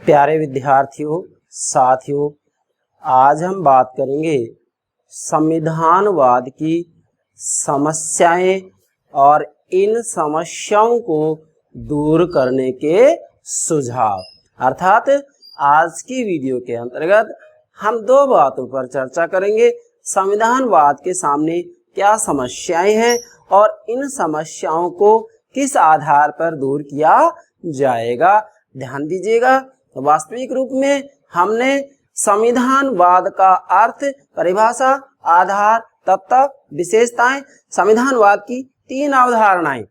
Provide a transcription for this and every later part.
प्यारे विद्यार्थियों, साथियों, आज हम बात करेंगे संविधानवाद की समस्याएं और इन समस्याओं को दूर करने के सुझाव। अर्थात आज की वीडियो के अंतर्गत हम दो बातों पर चर्चा करेंगे। संविधानवाद के सामने क्या समस्याएं हैं और इन समस्याओं को किस आधार पर दूर किया जाएगा। ध्यान दीजिएगा, वास्तविक रूप में हमने संविधानवाद का अर्थ, परिभाषा, आधार, तत्व, विशेषताएं, संविधानवाद की तीन अवधारणाएं,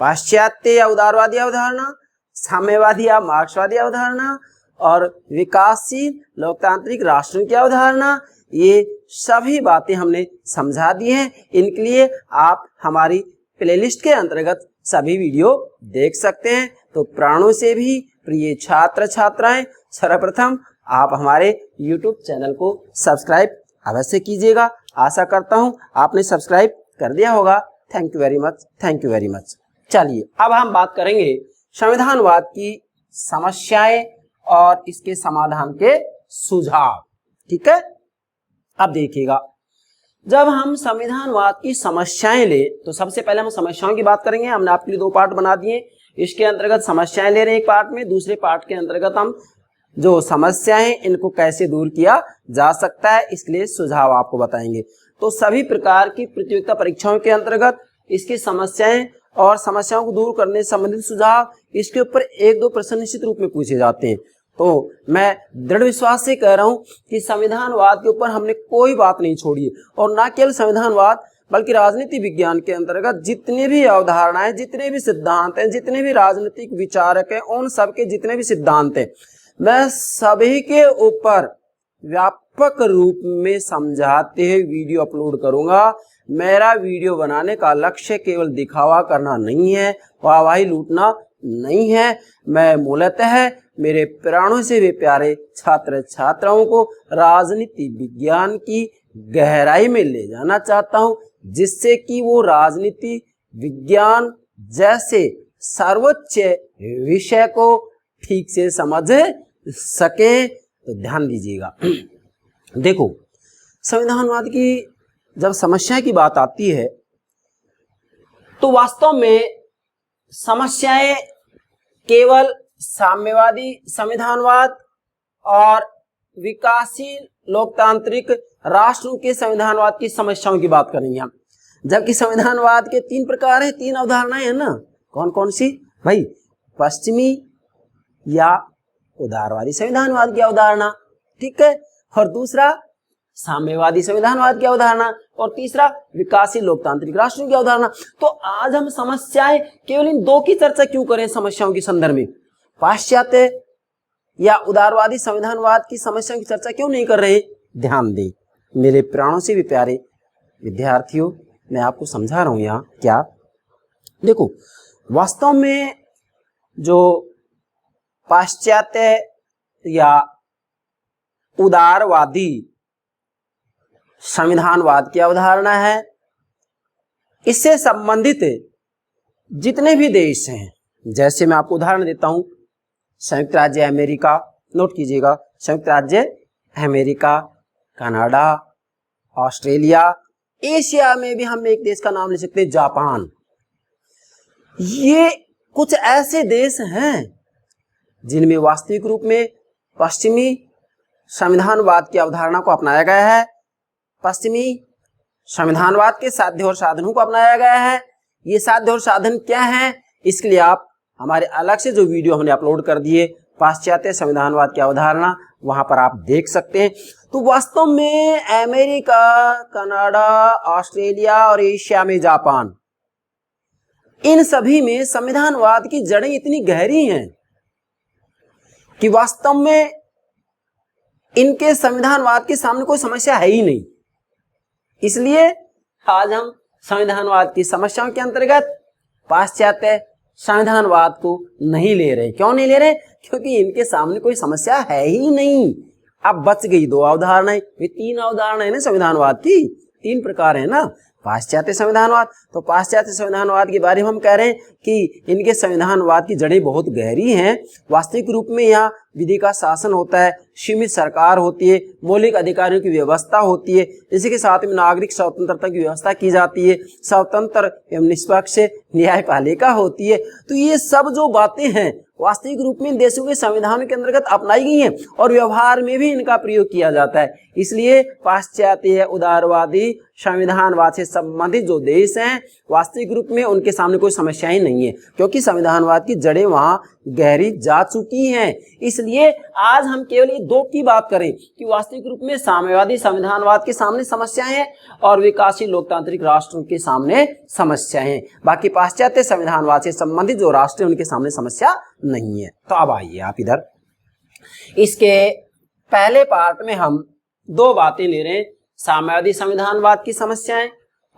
पाश्चात्य या उदारवादी अवधारणा, साम्यवादी या मार्क्सवादी अवधारणा और विकासशील लोकतांत्रिक राष्ट्रों की अवधारणा, ये सभी बातें हमने समझा दी हैं। इनके लिए आप हमारी प्लेलिस्ट के अंतर्गत सभी वीडियो देख सकते हैं। तो प्राणों से भी प्रिय छात्र छात्राएं, सर्वप्रथम आप हमारे YouTube चैनल को सब्सक्राइब अवश्य कीजिएगा। आशा करता हूं आपने सब्सक्राइब कर दिया होगा। Thank you very much, thank you very much. चलिए अब हम बात करेंगे संविधानवाद की समस्याएं और इसके समाधान के सुझाव। ठीक है, अब देखिएगा, जब हम संविधानवाद की समस्याएं ले तो सबसे पहले हम समस्याओं की बात करेंगे। हमने आपके लिए दो पार्ट बना दिए, इसके अंतर्गत समस्याएं ले रहे हैं एक पार्ट में, दूसरे पार्ट के अंतर्गत हम जो समस्याएं इनको कैसे दूर किया जा सकता है इसके लिए सुझाव आपको बताएंगे। तो सभी प्रकार की प्रतियोगिता परीक्षाओं के अंतर्गत इसकी समस्याएं और समस्याओं को दूर करने से संबंधित सुझाव, इसके ऊपर एक दो प्रश्न निश्चित रूप में पूछे जाते हैं। तो मैं दृढ़ विश्वास से कह रहा हूं कि संविधानवाद के ऊपर हमने कोई बात नहीं छोड़ी है, और न केवल संविधानवाद बल्कि राजनीति विज्ञान के अंतर्गत जितने भी अवधारणाएं, जितने भी सिद्धांत हैं, जितने भी राजनीतिक विचारक हैं, उन सबके जितने भी सिद्धांत हैं, मैं सभी के ऊपर व्यापक रूप में समझाते हुए वीडियो अपलोड करूंगा। मेरा वीडियो बनाने का लक्ष्य केवल दिखावा करना नहीं है, वाहवाही लूटना नहीं है। मैं मूलतः मेरे प्राणों से भी प्यारे छात्र छात्राओं को राजनीति विज्ञान की गहराई में ले जाना चाहता हूं, जिससे कि वो राजनीति विज्ञान जैसे सर्वोच्च विषय को ठीक से समझ सके। तो ध्यान दीजिएगा, देखो, संविधानवाद की जब समस्या की बात आती है तो वास्तव में समस्याएं केवल साम्यवादी संविधानवाद और विकासशील लोकतांत्रिक राष्ट्रों के संविधानवाद की समस्याओं की बात करेंगे हम। जबकि संविधानवाद के तीन प्रकार हैं, तीन अवधारणाएं हैं ना। कौन कौन सी भाई? पश्चिमी या उदारवादी संविधानवाद की अवधारणा, ठीक है, और दूसरा साम्यवादी संविधानवाद की अवधारणा, और तीसरा विकासशील लोकतांत्रिक राष्ट्रों की अवधारणा। तो आज हम समस्याएं केवल इन दो की चर्चा क्यों करें समस्याओं के संदर्भ में? पाश्चात्य या उदारवादी संविधानवाद की समस्याओं की चर्चा क्यों नहीं कर रहे? ध्यान दें मेरे प्राणों से भी प्यारे विद्यार्थियों, मैं आपको समझा रहा हूं यहाँ क्या। देखो, वास्तव में जो पाश्चात्य या उदारवादी संविधानवाद की अवधारणा है, इससे संबंधित जितने भी देश हैं, जैसे मैं आपको उदाहरण देता हूं, संयुक्त राज्य अमेरिका, नोट कीजिएगा, संयुक्त राज्य अमेरिका, कनाडा, ऑस्ट्रेलिया, एशिया में भी हम एक देश का नाम ले सकते हैं, जापान। ये कुछ ऐसे देश हैं जिनमें वास्तविक रूप में पश्चिमी संविधानवाद की अवधारणा को अपनाया गया है, पश्चिमी संविधानवाद के साध्य और साधनों को अपनाया गया है। ये साध्य और साधन क्या है, इसके लिए आप हमारे अलग से जो वीडियो हमने अपलोड कर दिए, पाश्चात्य संविधानवाद की अवधारणा, वहां पर आप देख सकते हैं। तो वास्तव में अमेरिका, कनाडा, ऑस्ट्रेलिया और एशिया में जापान, इन सभी में संविधानवाद की जड़ें इतनी गहरी हैं कि वास्तव में इनके संविधानवाद के सामने कोई समस्या है ही नहीं। इसलिए आज हम संविधानवाद की समस्याओं के अंतर्गत पाश्चात्य संविधानवाद को नहीं ले रहे। क्यों नहीं ले रहे? क्योंकि इनके सामने कोई समस्या है ही नहीं। अब बच गई दो अवधारणाएं। ये तीन अवधारणाएं ना संविधानवाद की, तीन प्रकार है ना, पाश्चात्य संविधानवाद। तो पाश्चात्य संविधानवाद के बारे में हम कह रहे हैं कि इनके संविधानवाद की जड़ें बहुत गहरी हैं। वास्तविक रूप में यहाँ विधि का शासन होता है, सीमित सरकार होती है, मौलिक अधिकारों की व्यवस्था होती है, इसी के साथ में नागरिक स्वतंत्रता की व्यवस्था की जाती है, स्वतंत्र एवं निष्पक्ष न्यायपालिका होती है। तो ये सब जो बातें हैं वास्तविक रूप में इन देशों के संविधान के अंतर्गत अपनाई गई हैं और व्यवहार में भी इनका प्रयोग किया जाता है। इसलिए पाश्चात्य उदारवादी संविधानवाद से संबंधित जो देश हैं वास्तविक रूप में उनके सामने कोई समस्या ही नहीं है, क्योंकि संविधानवाद की जड़ें वहां गहरी जा चुकी हैं। इसलिए आज हम केवल ये दो की बात करें कि वास्तविक रूप में साम्यवादी संविधानवाद के सामने समस्याएं हैं और विकासशील लोकतांत्रिक राष्ट्रों के सामने समस्याएं हैं। बाकी पाश्चात्य संविधानवाद से संबंधित जो राष्ट्र हैं उनके सामने समस्या नहीं है। तो अब आइए आप इधर, इसके पहले पार्ट में हम दो बातें ले रहे हैं, साम्यवादी संविधानवाद की समस्याएं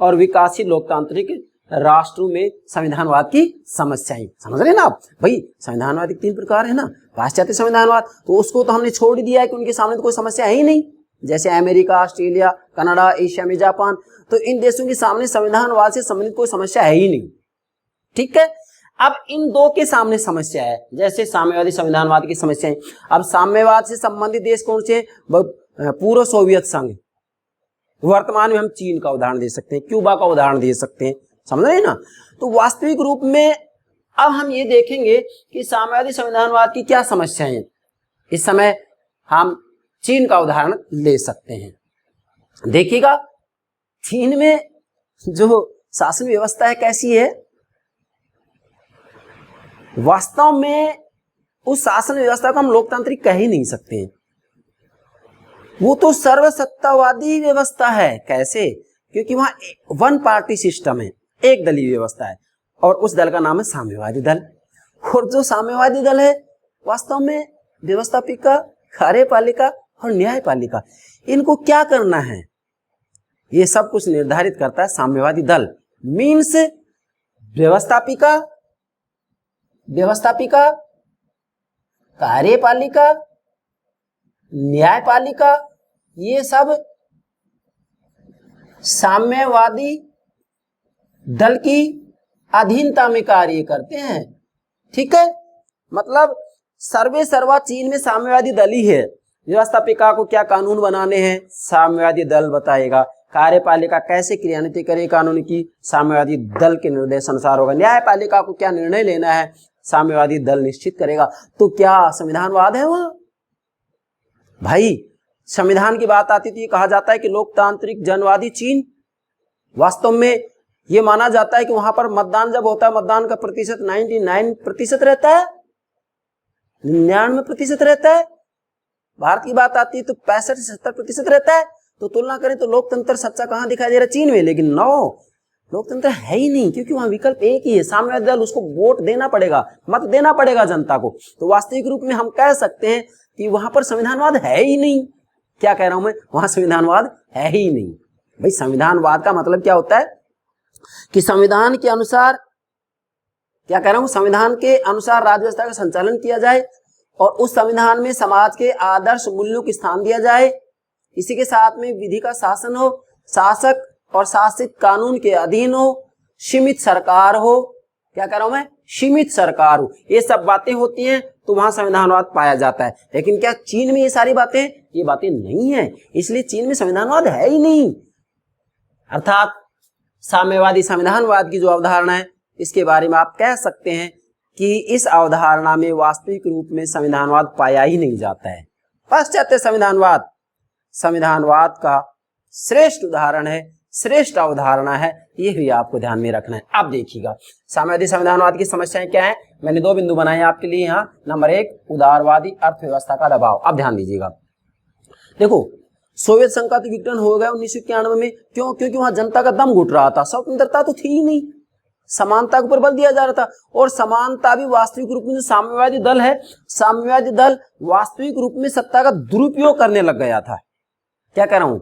और विकासशील लोकतांत्रिक राष्ट्रों में संविधानवाद की समस्याएं। समझ रहे हैं ना आप? भाई संविधानवाद के तीन प्रकार है ना, पाश्चात्य संविधानवाद तो उसको तो हमने छोड़ दिया है कि उनके सामने तो कोई समस्या है ही नहीं, जैसे अमेरिका, ऑस्ट्रेलिया, कनाडा, एशिया में जापान, तो इन देशों के सामने संविधानवाद से संबंधित कोई समस्या है ही नहीं। ठीक है, अब इन दो के सामने समस्या है, जैसे साम्यवादी संविधानवाद की समस्याएं। अब साम्यवाद से संबंधित देश कौन से? पूर्व सोवियत संघ, वर्तमान में हम चीन का उदाहरण दे सकते हैं, क्यूबा का उदाहरण दे सकते हैं। समझ रहे हैं ना? तो वास्तविक रूप में अब हम ये देखेंगे कि साम्यवादी संविधानवाद की क्या समस्याएं हैं। इस समय हम चीन का उदाहरण ले सकते हैं। देखिएगा चीन में जो शासन व्यवस्था है कैसी है, वास्तव में उस शासन व्यवस्था को हम लोकतांत्रिक कह ही नहीं सकते हैं, वो तो सर्वसत्तावादी व्यवस्था है। कैसे? क्योंकि वहां वन पार्टी सिस्टम है, एक दलीय व्यवस्था है और उस दल का नाम है साम्यवादी दल। और जो साम्यवादी दल है वास्तव में व्यवस्थापिका, कार्यपालिका और न्यायपालिका, इनको क्या करना है ये सब कुछ निर्धारित करता है साम्यवादी दल। मीन्स व्यवस्थापिका, कार्यपालिका, न्यायपालिका, ये सब साम्यवादी दल की अधीनता में कार्य करते हैं। ठीक है, मतलब सर्वे सर्वा चीन में साम्यवादी दल ही है। व्यवस्थापिका को क्या कानून बनाने हैं, साम्यवादी दल बताएगा। कार्यपालिका कैसे क्रियान्वित करे कानून की, साम्यवादी दल के निर्देश अनुसार होगा। न्यायपालिका को क्या निर्णय लेना है, साम्यवादी दल निश्चित करेगा। तो क्या संविधानवाद है वहां? भाई संविधान की बात आती थी, कहा जाता है कि लोकतांत्रिक जनवादी चीन, वास्तव में ये माना जाता है कि वहां पर मतदान जब होता है, मतदान का प्रतिशत 99% रहता है, 99% रहता है। भारत की बात आती है तो 65-70% रहता है। तो तुलना करें तो लोकतंत्र सच्चा कहां दिखाई दे रहा है? चीन में। लेकिन लोकतंत्र है ही नहीं, क्योंकि वहां विकल्प एक ही है, साम्यवादी दल, उसको वोट देना पड़ेगा, मत देना पड़ेगा जनता को। तो वास्तविक रूप में हम कह सकते हैं कि वहां पर संविधानवाद है ही नहीं। क्या कह रहा हूं मैं? वहां संविधानवाद है ही नहीं। भाई संविधानवाद का मतलब क्या होता है कि संविधान के अनुसार, क्या कह रहा हूं, संविधान के अनुसार राज्य व्यवस्था का संचालन किया जाए और उस संविधान में समाज के आदर्श मूल्यों को स्थान दिया जाए। इसी के साथ में विधि का शासन हो, शासक और शासित कानून के अधीन हो, सीमित सरकार हो। क्या कह रहा हूं मैं? सीमित सरकार हो। ये सब बातें होती हैं तो वहां संविधानवाद पाया जाता है। लेकिन क्या चीन में ये सारी बातें, ये बातें नहीं है, इसलिए चीन में संविधानवाद है ही नहीं। अर्थात साम्यवादी संविधानवाद की जो अवधारणा है, इसके बारे में आप कह सकते हैं कि इस अवधारणा में वास्तविक रूप में संविधानवाद पाया ही नहीं जाता है। पाश्चात्य संविधानवाद संविधानवाद का श्रेष्ठ उदाहरण है, श्रेष्ठ अवधारणा है, ये भी आपको ध्यान में रखना है। अब देखिएगा साम्यवादी संविधानवाद की समस्याएं क्या है। मैंने दो बिंदु बनाए आपके लिए यहाँ। नंबर 1, उदारवादी अर्थव्यवस्था का दबाव। अब ध्यान दीजिएगा, देखो सोवियत संघ का तो विघटन हो गया 1991 में। क्यों? क्योंकि वहां जनता का दम घुट रहा था, स्वतंत्रता तो थी ही नहीं, समानता के ऊपर बल दिया जा रहा था। और समानता भी वास्तविक रूप में जो साम्यवादी दल है, साम्यवादी दल वास्तविक रूप में सत्ता का दुरुपयोग करने लग गया था। क्या कह रहा हूं?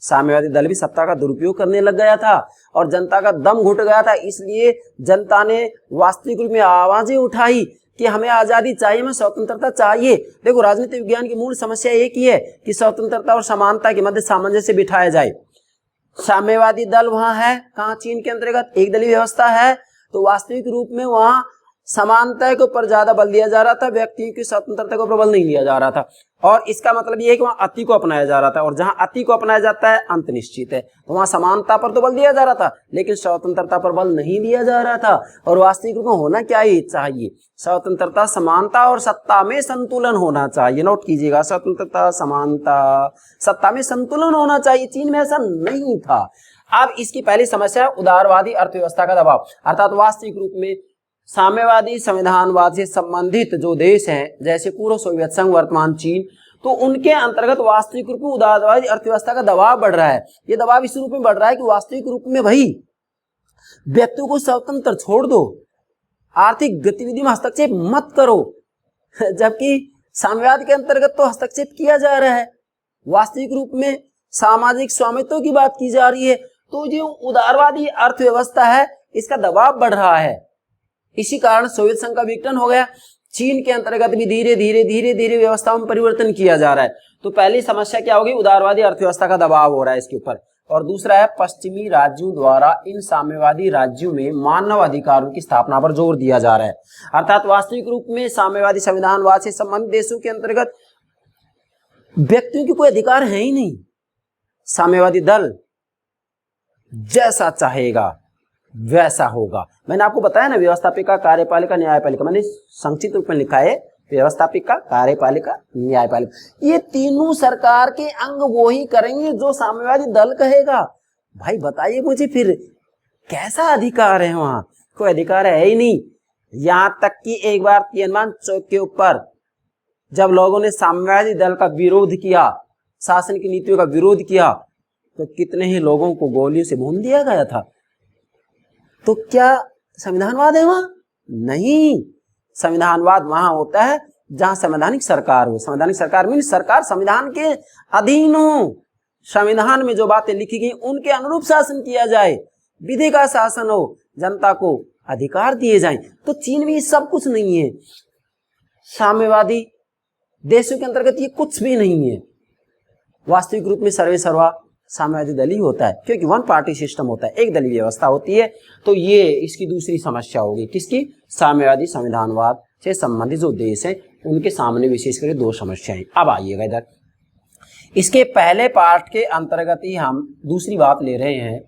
साम्यवादी दल भी सत्ता का दुरुपयोग करने लग गया था और जनता का दम घुट गया था। इसलिए जनता ने वास्तविक रूप में आवाजें उठाई कि हमें आजादी चाहिए, हमें स्वतंत्रता चाहिए। देखो राजनीति विज्ञान की मूल समस्या एक ही है कि स्वतंत्रता और समानता के मध्य सामंजस्य बिठाया जाए। साम्यवादी दल वहां है कहाँ, चीन के अंतर्गत एक दलीय व्यवस्था है, तो वास्तविक रूप में वहां समानता के ऊपर ज्यादा बल दिया जा रहा था, व्यक्तियों की स्वतंत्रता के ऊपर बल नहीं दिया जा रहा था। और इसका मतलब ये है कि वहां अति को अपनाया जा रहा था, और जहां अति को अपनाया जाता है अंत निश्चित है। तो वहां समानता पर तो बल दिया जा रहा था, लेकिन स्वतंत्रता पर बल नहीं दिया जा रहा था। और वास्तविक रूप में होना क्या ही चाहिए, स्वतंत्रता, समानता और सत्ता में संतुलन होना चाहिए। नोट कीजिएगा, स्वतंत्रता, समानता, सत्ता में संतुलन होना चाहिए। चीन में ऐसा नहीं था। अब इसकी पहली समस्या उदारवादी अर्थव्यवस्था का दबाव, अर्थात वास्तविक रूप में साम्यवादी संविधानवाद से संबंधित जो देश हैं, जैसे पूर्व सोवियत संघ, वर्तमान चीन, तो उनके अंतर्गत वास्तविक रूप में उदारवादी अर्थव्यवस्था का दबाव बढ़ रहा है। ये दबाव इस रूप में बढ़ रहा है कि वास्तविक रूप में भाई व्यक्तियों को स्वतंत्र छोड़ दो, आर्थिक गतिविधि में हस्तक्षेप मत करो, जबकि साम्यवाद के अंतर्गत तो हस्तक्षेप किया जा रहा है। वास्तविक रूप में सामाजिक स्वामित्व की बात की जा रही है। तो जो उदारवादी अर्थव्यवस्था है इसका दबाव बढ़ रहा है। इसी कारण सोवियत संघ का विघटन हो गया। चीन के अंतर्गत भी धीरे धीरे व्यवस्थाओं में परिवर्तन किया जा रहा है। तो पहली समस्या क्या होगी, उदारवादी अर्थव्यवस्था का दबाव हो रहा है इसके ऊपर। और दूसरा है पश्चिमी राज्यों द्वारा इन साम्यवादी राज्यों में मानव अधिकारों की स्थापना पर जोर दिया जा रहा है। अर्थात वास्तविक रूप में साम्यवादी संविधानवाद से संबंधित देशों के अंतर्गत व्यक्तियों के कोई अधिकार है ही नहीं। साम्यवादी दल जैसा चाहेगा वैसा होगा। मैंने आपको बताया ना, व्यवस्थापिका, कार्यपालिका, न्यायपालिका, मैंने संक्षिप्त रूप में लिखा है व्यवस्थापिका, कार्यपालिका, न्यायपालिका। ये तीनों सरकार के अंग वो ही करेंगे जो साम्यवादी दल कहेगा। भाई बताइए मुझे फिर कैसा अधिकार है, वहां कोई अधिकार है ही नहीं। यहां तक कि एक बार तियानमन चौक के ऊपर जब लोगों ने साम्यवादी दल का विरोध किया, शासन की नीतियों का विरोध किया, तो कितने ही लोगों को गोलियों से भून दिया गया था। तो क्या संविधानवाद है वहां? नहीं। संविधानवाद वहां होता है जहां संवैधानिक सरकार हो। संवैधानिक सरकार मीन सरकार संविधान के अधीन हो, संविधान में जो बातें लिखी गई उनके अनुरूप शासन किया जाए, विधि का शासन हो, जनता को अधिकार दिए जाएं। तो चीन में ये सब कुछ नहीं है। साम्यवादी देशों के अंतर्गत ये कुछ भी नहीं है। वास्तविक रूप में सर्वे सर्वा साम्यवादी दल ही होता है, क्योंकि वन पार्टी सिस्टम होता है, एक दलीय व्यवस्था होती है। तो ये इसकी दूसरी समस्या होगी, किसकी? साम्यवादी संविधानवाद से संबंधित जो देश हैं उनके सामने विशेष करके दो समस्याएं। अब आइएगा इधर, इसके पहले पार्ट के अंतर्गत ही हम दूसरी बात ले रहे हैं,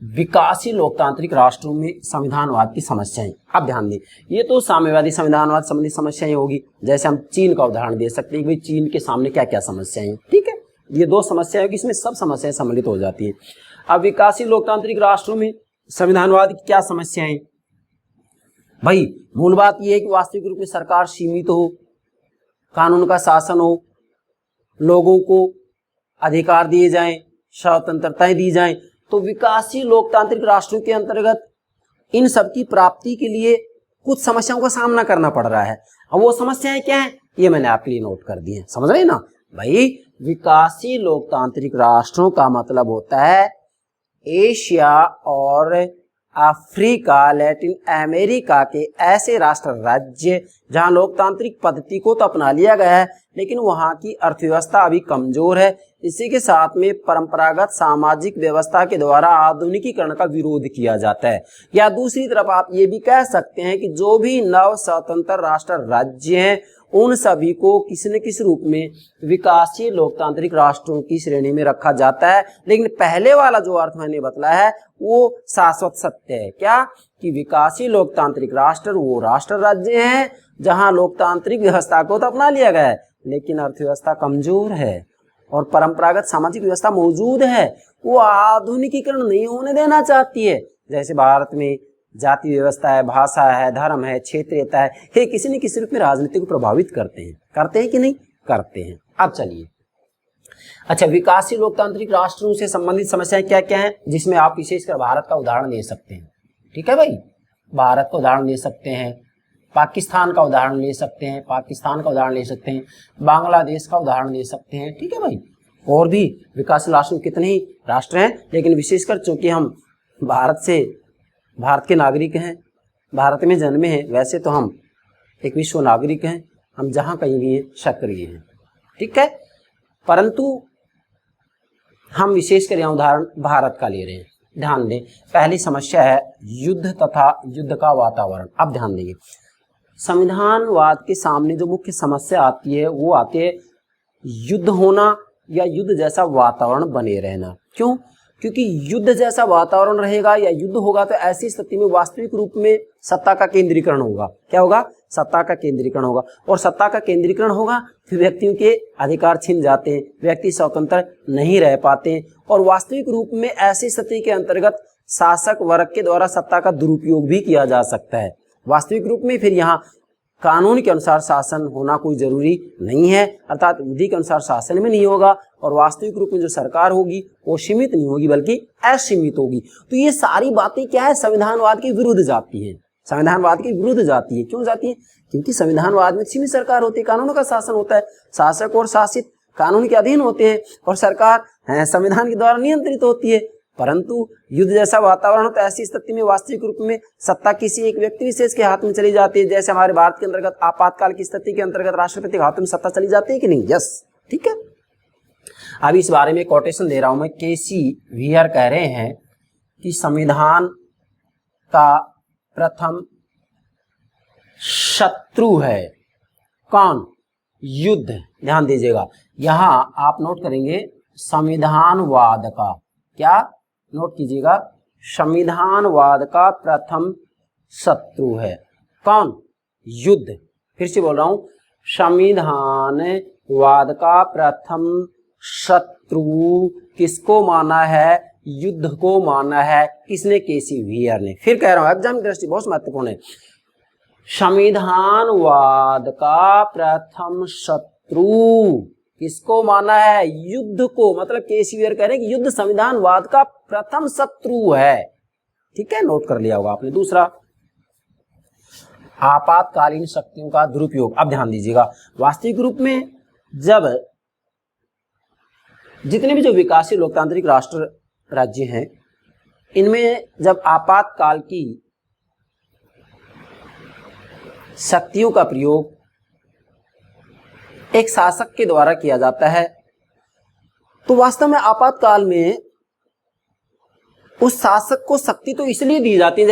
विकासशील लोकतांत्रिक राष्ट्रों में संविधानवाद की समस्याएं। अब ध्यान दें, ये तो साम्यवादी संविधानवाद संबंधी समस्याएं होगी। जैसे हम चीन का उदाहरण दे सकते हैं कि भाई चीन के सामने क्या क्या समस्याएं हैं। ठीक है, ये दो समस्याएं कि इसमें सब समस्याएं सम्मिलित हो जाती हैं। अब विकासशील लोकतांत्रिक राष्ट्रों में संविधानवाद की क्या समस्याएं? भाई मूल बात यह है कि वास्तविक रूप में सरकार सीमित हो, कानून का शासन हो, लोगों को अधिकार दिए जाएं, स्वतंत्रताएं दी जाएं। तो विकासशील लोकतांत्रिक राष्ट्रों के अंतर्गत इन सब की प्राप्ति के लिए कुछ समस्याओं का सामना करना पड़ रहा है। अब वो समस्याएं क्या हैं ये मैंने आपके लिए नोट कर दी है, समझ रहे हैं ना भाई। विकासशील लोकतांत्रिक राष्ट्रों का मतलब होता है एशिया और अफ्रीका, लैटिन अमेरिका के ऐसे राष्ट्र राज्य जहां लोकतांत्रिक पद्धति को तो अपना लिया गया है, लेकिन वहां की अर्थव्यवस्था अभी कमजोर है। इसी के साथ में परंपरागत सामाजिक व्यवस्था के द्वारा आधुनिकीकरण का विरोध किया जाता है। या दूसरी तरफ आप ये भी कह सकते हैं कि जो भी नव स्वतंत्र राष्ट्र राज्य हैं उन सभी को किसी न किसी रूप में विकासशील लोकतांत्रिक राष्ट्रों की श्रेणी में रखा जाता है। लेकिन पहले वाला जो अर्थ मैंने बतलाया है वो शाश्वत सत्य है। क्या? कि विकासशील लोकतांत्रिक राष्ट्र वो राष्ट्र राज्य हैं जहां लोकतांत्रिक व्यवस्था को तो अपना लिया गया है, लेकिन अर्थव्यवस्था कमजोर है और परंपरागत सामाजिक व्यवस्था मौजूद है, वो आधुनिकीकरण नहीं होने देना चाहती है। जैसे भारत में जाति व्यवस्था है, भाषा है, धर्म है, क्षेत्रीयता है, ये किसी न किसी रूप में राजनीति को प्रभावित करते हैं कि नहीं करते हैं। अब चलिए, अच्छा विकासशील लोकतांत्रिक राष्ट्रों से संबंधित समस्याएं क्या क्या हैं, जिसमें आप विशेषकर भारत का उदाहरण ले सकते हैं। ठीक है भाई, भारत का उदाहरण ले सकते हैं, पाकिस्तान का उदाहरण ले सकते हैं, बांग्लादेश का उदाहरण ले सकते हैं। ठीक है भाई, और भी विकासशील राष्ट्र कितने ही राष्ट्र हैं, लेकिन विशेषकर चूंकि हम भारत के नागरिक हैं, भारत में जन्मे हैं, वैसे तो हम एक विश्व नागरिक हैं, हम जहां कहीं भी हैं सक्रिय हैं। ठीक है, परंतु हम विशेषकर यहाँ उदाहरण भारत का ले रहे हैं। ध्यान दें, पहली समस्या है युद्ध तथा युद्ध का वातावरण। अब ध्यान देंगे, संविधानवाद के सामने जो मुख्य समस्या आती है वो आती है युद्ध होना या युद्ध जैसा वातावरण बने रहना। क्यों? क्योंकि युद्ध जैसा वातावरण रहेगा या युद्ध होगा तो ऐसी स्थिति में वास्तविक रूप में सत्ता का केंद्रीकरण होगा। क्या होगा? सत्ता का केंद्रीकरण होगा, और सत्ता का केंद्रीकरण होगा फिर व्यक्तियों के अधिकार छिन जाते हैं, व्यक्ति स्वतंत्र नहीं रह पाते हैं, और वास्तविक रूप में ऐसी स्थिति के अंतर्गत शासक वर्ग के द्वारा सत्ता का दुरुपयोग भी किया जा सकता है। वास्तविक रूप में फिर यहाँ कानून के अनुसार शासन होना कोई जरूरी नहीं है, अर्थात विधि के अनुसार शासन में नहीं होगा, और वास्तविक रूप में जो सरकार होगी वो सीमित नहीं होगी बल्कि असीमित होगी। तो ये सारी बातें क्या है? संविधानवाद के विरुद्ध जाती हैं। संविधानवाद के विरुद्ध जाती है। क्यों जाती है? क्योंकि संविधानवाद में सीमित सरकार होती है, कानूनों का शासन होता है, शासक और शासित कानून के अधीन होते हैं, और सरकार संविधान के द्वारा नियंत्रित होती है। परंतु युद्ध जैसा वातावरण होता है, ऐसी स्थिति में वास्तविक रूप में सत्ता किसी एक व्यक्ति विशेष के हाथ में चली जाती है। जैसे हमारे भारत के अंतर्गत आपातकाल की स्थिति के अंतर्गत राष्ट्रपति के हाथ में सत्ता चली जाती है कि नहीं? यस, ठीक है। अभी इस बारे में कोटेशन दे रहा हूं मैं। केसी वीयर कह रहे हैं कि संविधान का प्रथम शत्रु है कौन? युद्ध। ध्यान दीजिएगा, यहां आप नोट करेंगे संविधानवाद का, क्या नोट कीजिएगा, संविधानवाद का प्रथम शत्रु है कौन? युद्ध। फिर से बोल रहा हूं, संविधानवाद का प्रथम शत्रु किसको माना है? युद्ध को माना है। किसने? केसी वीयर ने। फिर कह रहा हूं, एग्जाम की दृष्टि बहुत महत्वपूर्ण है। संविधानवाद का प्रथम शत्रु किसको माना है? युद्ध को। मतलब केसी वीयर कह रहे हैं कि युद्ध संविधानवाद का प्रथम शत्रु है। ठीक है, नोट कर लिया होगा आपने। दूसरा, आपातकालीन शक्तियों का दुरुपयोग। अब ध्यान दीजिएगा, वास्तविक रूप में जब जितने भी जो विकासशील लोकतांत्रिक राष्ट्र राज्य हैं, इनमें जब आपातकाल की शक्तियों का प्रयोग एक शासक के द्वारा किया जाता है, तो वास्तव में आपातकाल में उस शासक को शक्ति तो इसलिए दी जाती है,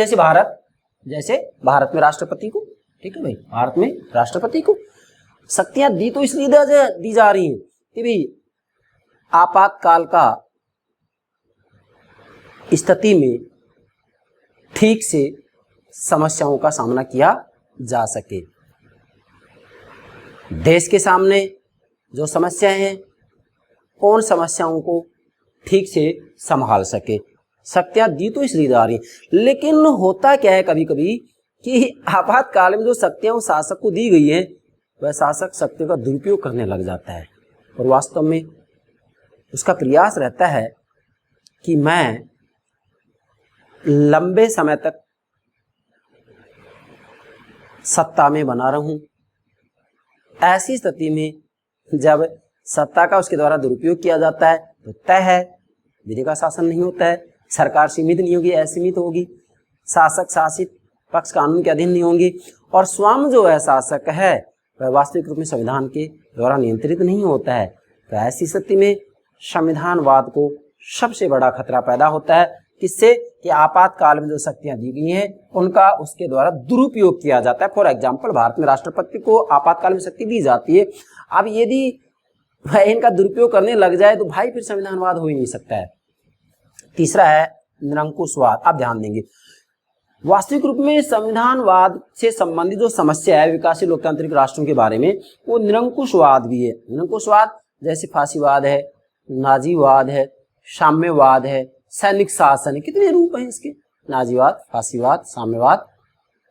जैसे भारत में राष्ट्रपति को, ठीक है भाई, भारत में राष्ट्रपति को शक्तियां दी तो इसलिए दी जा रही हैं कि भाई आपातकाल का स्थिति में ठीक से समस्याओं का सामना किया जा सके। देश के सामने जो समस्याएं हैं, उन समस्याओं को ठीक से संभाल सके। शक्तियां दी तो इसलिए जा रही हैं, लेकिन होता क्या है कभी कभी कि आपातकाल में जो शक्तियां उस शासक को दी गई हैं, वह शासक शक्तियों का दुरुपयोग करने लग जाता है, और वास्तव में उसका प्रयास रहता है कि मैं लंबे समय तक सत्ता में बना रहूं। ऐसी स्थिति में जब सत्ता का उसके द्वारा दुरुपयोग किया जाता है तो तय है विधि का शासन नहीं होता है, सरकार सीमित नहीं होगी, असीमित होगी, शासक शासित पक्ष कानून के अधीन नहीं होंगे, और स्वयं जो है शासक है वह वास्तविक रूप में संविधान के द्वारा नियंत्रित नहीं होता है। तो ऐसी स्थिति में संविधानवाद को सबसे बड़ा खतरा पैदा होता है। किससे? कि आपातकाल में जो शक्तियां दी गई हैं उनका उसके द्वारा दुरुपयोग किया जाता है। फॉर एग्जाम्पल, भारत में राष्ट्रपति को आपातकाल में शक्ति दी जाती है। अब यदि वह इनका दुरुपयोग करने लग जाए तो भाई फिर संविधानवाद हो ही नहीं सकता है। तीसरा है निरंकुशवाद। अब ध्यान देंगे, वास्तविक रूप में संविधानवाद से संबंधित जो समस्या है विकासशील लोकतांत्रिक राष्ट्रों के बारे में, वो निरंकुशवाद भी है। निरंकुशवाद जैसे फांसीवाद है, नाजीवाद है, साम्यवाद है, सैनिक शासन है। कितने रूप हैं इसके? नाजीवाद, फांसीवाद, साम्यवाद।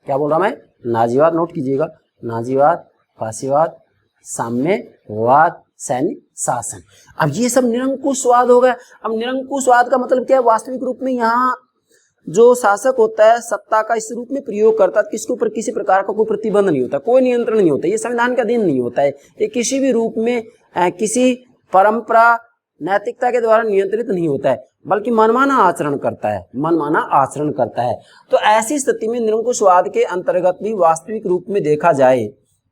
क्या बोल रहा मैं? नाजीवाद, नोट कीजिएगा, नाजीवाद, फांसीवाद, साम्यवाद, सैनिक शासन। अब ये सब निरंकुशवाद हो गया। अब निरंकुशवाद का मतलब क्या है? वास्तविक रूप में यहाँ जो शासक होता है सत्ता का इस रूप में प्रयोग करता है, किसके ऊपर किसी प्रकार का कोई प्रतिबंध नहीं होता, कोई नियंत्रण नहीं होता, ये संविधान का अधीन नहीं होता है, ये किसी भी रूप में किसी परंपरा नैतिकता के द्वारा नियंत्रित नहीं होता है, बल्कि मनमाना आचरण करता है, मनमाना आचरण करता है। तो ऐसी स्थिति में निरंकुशवाद के अंतर्गत भी वास्तविक रूप में देखा जाए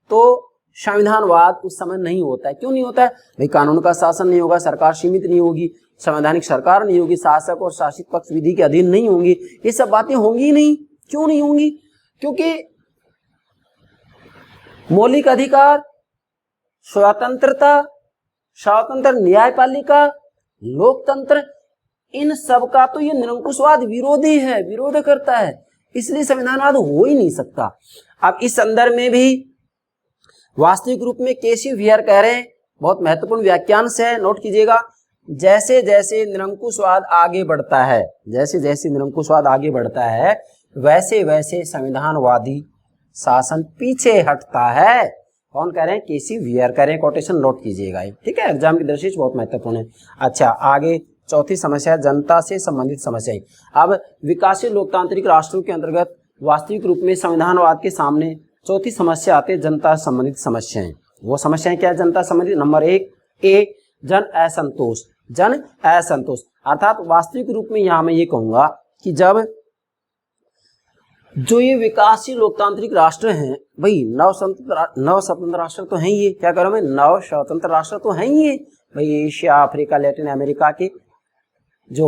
तो संविधानवाद उस समय नहीं होता है। क्यों नहीं होता है? भाई कानून का शासन नहीं होगा, सरकार सीमित नहीं होगी, संवैधानिक सरकार नहीं होगी, शासक और शासित पक्ष विधि के अधीन नहीं होंगी, ये सब बातें होंगी ही नहीं। क्यों नहीं होंगी? क्योंकि मौलिक अधिकार, स्वतंत्रता, स्वतंत्र न्यायपालिका, लोकतंत्र, इन सब का तो ये निरंकुशवाद विरोधी है, विरोध करता है, इसलिए संविधानवाद हो ही नहीं सकता। अब इस संदर्भ में भी वास्तविक रूप में केसी वियर कह रहे हैं, बहुत महत्वपूर्ण व्याख्यांश है, नोट कीजिएगा। जैसे जैसे निरंकुशवाद आगे बढ़ता है, जैसे जैसे निरंकुशवाद आगे बढ़ता है, वैसे वैसे संविधानवादी शासन पीछे हटता है। कौन कह रहे हैं? केसी वियर कह रहे हैं, कोटेशन नोट कीजिएगा, ठीक है, एग्जाम की दृष्टि से बहुत महत्वपूर्ण है। अच्छा, आगे चौथी समस्या है जनता से संबंधित समस्याएं। अब विकासशील लोकतांत्रिक राष्ट्रों के अंतर्गत वास्तविक रूप में संविधानवाद के सामने चौथी समस्या आती है जनता से संबंधित समस्याएं। वो समस्याएं क्या है जनता संबंधित? नंबर 1 ए जन असंतोष। जन असंतोष अर्थात वास्तविक रूप में यहां मैं ये कहूंगा कि जब जो ये विकासशील लोकतांत्रिक राष्ट्र हैं, भाई नव स्वतंत्र राष्ट्र तो हैं ये, क्या करो मैं, नव स्वतंत्र राष्ट्र तो हैं ये, भाई एशिया, अफ्रीका, लैटिन अमेरिका के जो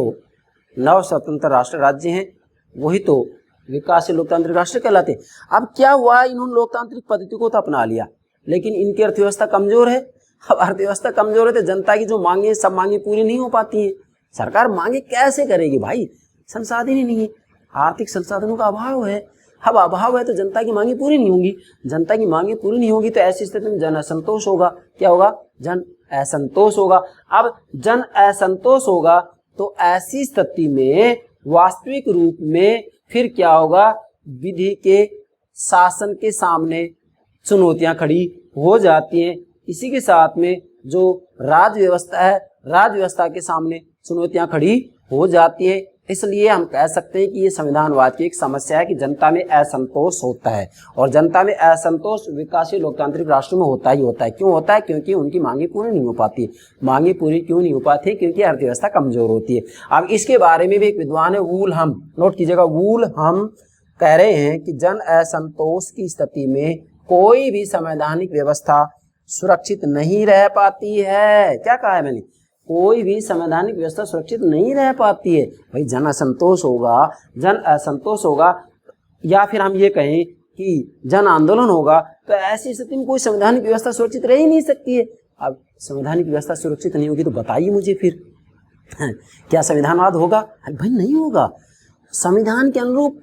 नव स्वतंत्र राष्ट्र राज्य हैं वही तो विकासशील लोकतांत्रिक राष्ट्र कहलाते हैं। अब क्या हुआ, इन्होंने लोकतांत्रिक पद्धति को तो अपना लिया, लेकिन इनकी अर्थव्यवस्था कमजोर है। अब अर्थव्यवस्था कमजोर है तो जनता की जो मांगे, सब मांगे पूरी नहीं हो पाती हैं। सरकार मांगे कैसे करेगी भाई? संसाधन ही नहीं है, आर्थिक संसाधनों का अभाव है। अब अभाव है तो जनता की मांगे पूरी नहीं होंगी, जनता की मांगे पूरी नहीं होगी तो ऐसी स्थिति में जन असंतोष होगा। क्या होगा? जन असंतोष होगा। अब जन असंतोष होगा तो ऐसी स्थिति में वास्तविक रूप में फिर क्या होगा, विधि के शासन के सामने चुनौतियां खड़ी हो जाती हैं। इसी के साथ में जो राज्य व्यवस्था है, राज्य व्यवस्था के सामने चुनौतियां खड़ी हो जाती है। इसलिए हम कह सकते हैं कि ये संविधानवाद की एक समस्या है कि जनता में असंतोष होता है, और जनता में असंतोष विकासशील लोकतांत्रिक राष्ट्र में होता ही होता है। क्यों होता है? क्योंकि उनकी मांगे पूरी नहीं हो पाती। मांगे पूरी क्यों नहीं हो पाती? क्योंकि अर्थव्यवस्था कमजोर होती है। अब इसके बारे में भी एक विद्वान है वूलहम, नोट कीजिएगा, वूलहम कह रहे हैं कि जन असंतोष की स्थिति में कोई भी संवैधानिक व्यवस्था सुरक्षित नहीं रह पाती है। क्या कहा है मैंने? कोई भी संवैधानिक व्यवस्था सुरक्षित नहीं रह पाती है। भाई जन असंतोष होगा, जन असंतोष होगा, या फिर हम ये कहें कि जन आंदोलन होगा, तो ऐसी स्थिति में कोई संवैधानिक व्यवस्था सुरक्षित रह ही नहीं सकती है। अब संवैधानिक व्यवस्था सुरक्षित नहीं होगी तो बताइए मुझे फिर क्या संविधानवाद होगा? अरे भाई नहीं होगा। संविधान के अनुरूप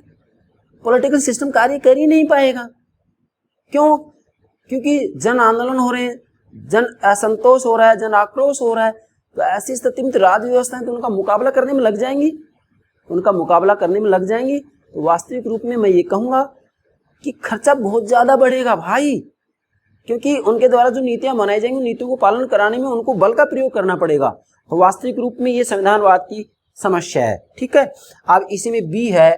पॉलिटिकल सिस्टम कार्य कर ही नहीं पाएगा। क्यों? क्योंकि जन आंदोलन हो रहे हैं, जन असंतोष हो रहा है, जन आक्रोश हो रहा है, तो ऐसी स्थिति में तो राज्य व्यवस्थाएं तो उनका मुकाबला करने में लग जाएंगी, उनका मुकाबला करने में लग जाएंगी। तो वास्तविक रूप में मैं ये कहूँगा कि खर्चा बहुत ज़्यादा बढ़ेगा भाई, क्योंकि उनके द्वारा जो नीतियाँ बनाई जाएंगी, नीतियों को पालन कराने में उनको बल का प्रयोग करना पड़ेगा। तो वास्तविक रूप में ये संविधानवाद की समस्या है। ठीक है, अब इसी में बी है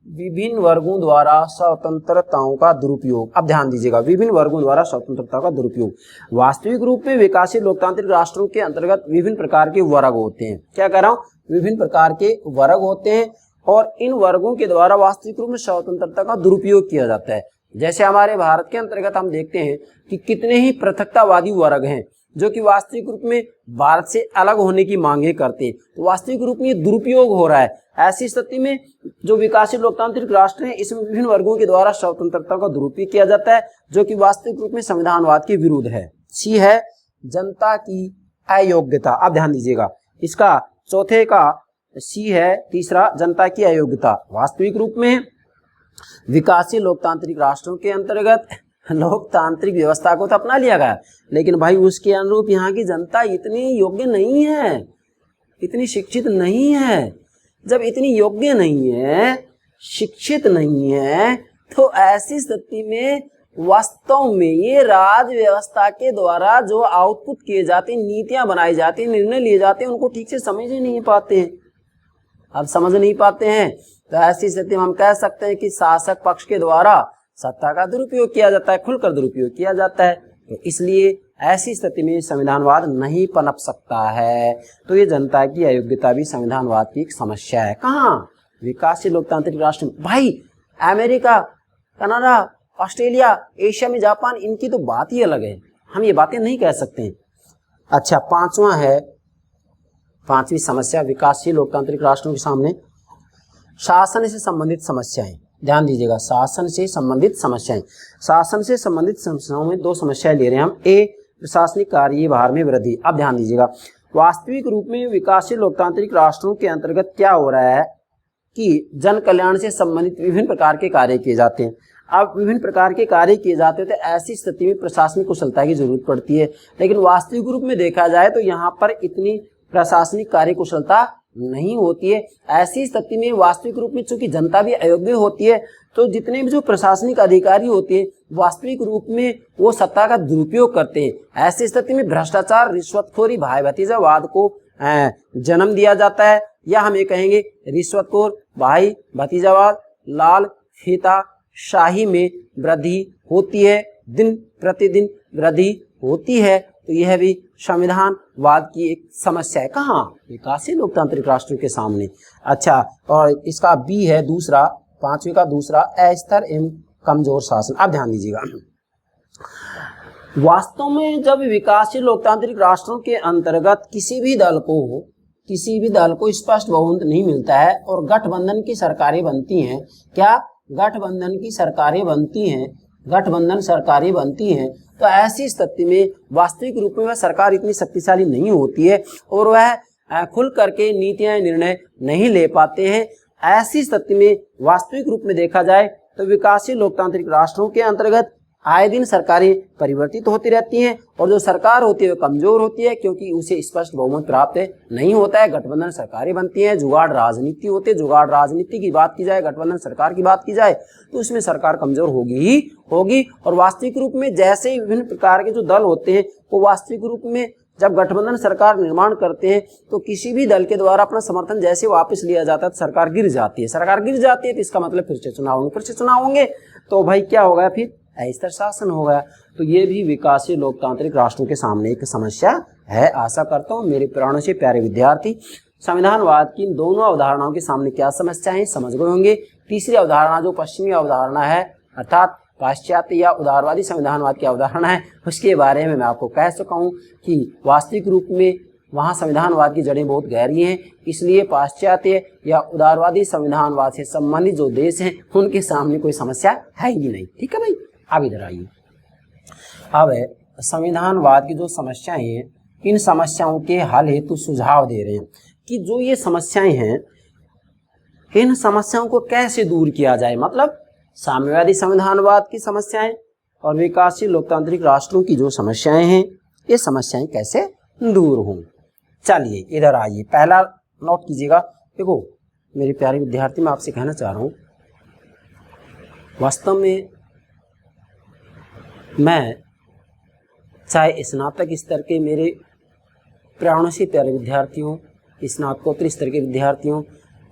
विभिन्न वर्गों द्वारा स्वतंत्रताओं का दुरुपयोग। अब ध्यान दीजिएगा, विभिन्न वर्गों द्वारा स्वतंत्रता का दुरुपयोग। वास्तविक रूप में विकासशील लोकतांत्रिक राष्ट्रों के अंतर्गत विभिन्न प्रकार के वर्ग होते हैं। क्या कह रहा हूँ? विभिन्न प्रकार के वर्ग होते हैं, और इन वर्गों के द्वारा वास्तविक रूप में स्वतंत्रता का दुरुपयोग किया जाता है। जैसे हमारे भारत के अंतर्गत हम देखते हैं कि कितने ही पृथकतावादी वर्ग हैं जो कि वास्तविक रूप में भारत से अलग होने की मांगे करते हैं। तो वास्तविक रूप में ये दुरुपयोग हो रहा है। ऐसी स्थिति में जो विकासशील लोकतांत्रिक राष्ट्र हैं, इसमें विभिन्न वर्गों के द्वारा स्वतंत्रता का दुरुपयोग किया जाता है, जो कि वास्तविक रूप में संविधानवाद के विरुद्ध है। सी है जनता की अयोग्यता। अब ध्यान दीजिएगा, इसका चौथे का सी है, तीसरा जनता की अयोग्यता। वास्तविक रूप में विकासशील लोकतांत्रिक राष्ट्रों के अंतर्गत लोकतांत्रिक व्यवस्था को तो अपना लिया गया, लेकिन भाई उसके अनुरूप यहाँ की जनता इतनी योग्य नहीं है, इतनी शिक्षित नहीं है। जब इतनी योग्य नहीं है, शिक्षित नहीं है, तो ऐसी स्थिति में वास्तव में ये राज्य व्यवस्था के द्वारा जो आउटपुट किए जाते हैं, नीतियां बनाई जाती हैं, निर्णय लिए जाते हैं, उनको ठीक से समझ ही नहीं पाते हैं। अब समझ नहीं पाते हैं तो ऐसी स्थिति में हम कह सकते हैं कि शासक पक्ष के द्वारा सत्ता का दुरुपयोग किया जाता है, खुलकर दुरुपयोग किया जाता है। तो इसलिए ऐसी स्थिति में संविधानवाद नहीं पनप सकता है। तो ये जनता की अयोग्यता भी संविधानवाद की एक समस्या है। कहाँ? विकासशील लोकतांत्रिक राष्ट्र में। भाई अमेरिका, कनाडा, ऑस्ट्रेलिया, एशिया में जापान, इनकी तो बात ही अलग है, हम ये बातें नहीं कह सकते हैं। अच्छा, 5वीं समस्या विकासशील लोकतांत्रिक राष्ट्रों के सामने शासन से संबंधित समस्याएं। ध्यान दीजिएगा, शासन से संबंधित समस्याएं। शासन से संबंधित समस्याओं में 2 समस्याएं ले रहे हैं हम। ए, प्रशासनिक कार्यभार में वृद्धि। अब ध्यान दीजिएगा, वास्तविक रूप में विकासशील लोकतांत्रिक राष्ट्रों के अंतर्गत क्या हो रहा है कि जन कल्याण से संबंधित विभिन्न प्रकार के कार्य किए जाते हैं। अब विभिन्न प्रकार के कार्य किए जाते हैं तो ऐसी स्थिति में प्रशासनिक कुशलता की जरूरत पड़ती है, लेकिन वास्तविक रूप में देखा जाए तो यहाँ पर इतनी प्रशासनिक कार्य कुशलता नहीं होती है। ऐसी स्थिति में वास्तविक रूप में चूंकि जनता भी अयोग्य होती है, तो जितने भी जो प्रशासनिक अधिकारी होते हैं वास्तविक रूप में वो सत्ता का दुरुपयोग करते हैं। ऐसी स्थिति में भ्रष्टाचार, रिश्वतखोरी, भाई भतीजावाद को जन्म दिया जाता है, या हम ये कहेंगे रिश्वतखोर, भाई भतीजावाद, लाल फीता शाही में वृद्धि होती है, दिन प्रतिदिन वृद्धि होती है। तो यह भी संविधानवाद की एक समस्या है। कहाँ? विकासशील लोकतांत्रिक राष्ट्रों के सामने। अच्छा, और इसका बी है दूसरा, 5वीं का दूसरा, अस्थिर एवं कमजोर शासन। अब ध्यान दीजिएगा, वास्तव में जब विकासशील लोकतांत्रिक राष्ट्रों के अंतर्गत किसी भी दल को स्पष्ट बहुमत नहीं मिलता है और गठबंधन की सरकारें बनती हैं। क्या? गठबंधन सरकारें बनती हैं, तो ऐसी स्थिति में वास्तविक रूप में वह सरकार इतनी शक्तिशाली नहीं होती है और वह खुल करके नीतियां निर्णय नहीं ले पाते हैं। ऐसी स्थिति में वास्तविक रूप में देखा जाए तो विकासशील लोकतांत्रिक राष्ट्रों के अंतर्गत आए दिन सरकारें परिवर्तित होती रहती हैं और जो सरकार होती है वो कमजोर होती है क्योंकि उसे स्पष्ट बहुमत प्राप्त नहीं होता है। गठबंधन सरकारें बनती हैं, जुगाड़ राजनीति होती है। जुगाड़ राजनीति की बात की जाए, गठबंधन सरकार की बात की जाए तो उसमें सरकार कमजोर होगी। और वास्तविक रूप में जैसे ही विभिन्न प्रकार के जो दल होते हैं वो वास्तविक रूप में जब गठबंधन सरकार निर्माण करते हैं तो किसी भी दल के द्वारा अपना समर्थन जैसे वापस लिया जाता है तो सरकार गिर जाती है। तो इसका मतलब फिर से चुनाव होंगे तो भाई क्या होगा, फिर अस्थिर शासन होगा। तो ये भी विकासशील लोकतांत्रिक राष्ट्रों के सामने एक समस्या है। आशा करता हूँ मेरे प्राणों से प्यारे विद्यार्थी संविधानवाद की इन दोनों अवधारणाओं के सामने क्या समस्या है समझ गए होंगे। तीसरी अवधारणा जो पश्चिमी अवधारणा है अर्थात पाश्चात्य या उदारवादी संविधानवाद की अवधारणा है, उसके बारे में मैं आपको कह चुका हूँ कि वास्तविक रूप में वहाँ संविधानवाद की जड़ें बहुत गहरी हैं, इसलिए पाश्चात्य या उदारवादी संविधानवाद से संबंधित जो देश हैं उनके सामने कोई समस्या है ही नहीं। ठीक है भाई, अब इधर आइए। अब संविधानवाद की जो समस्याएं हैं इन समस्याओं के हल हेतु सुझाव दे रहे हैं कि जो ये समस्याएं हैं इन समस्याओं को कैसे दूर किया जाए। मतलब साम्यवादी संविधानवाद की समस्याएं और विकासशील लोकतांत्रिक राष्ट्रों की जो समस्याएं हैं ये समस्याएं कैसे दूर हों। चलिए इधर आइए, पहला नोट कीजिएगा। देखो मेरे प्यारे विद्यार्थी, मैं आपसे कहना चाह रहा हूँ वास्तव में मैं चाहे स्नातक स्तर के मेरे प्राणों से प्यारे विद्यार्थियों, स्नातकोत्तर स्तर के विद्यार्थियों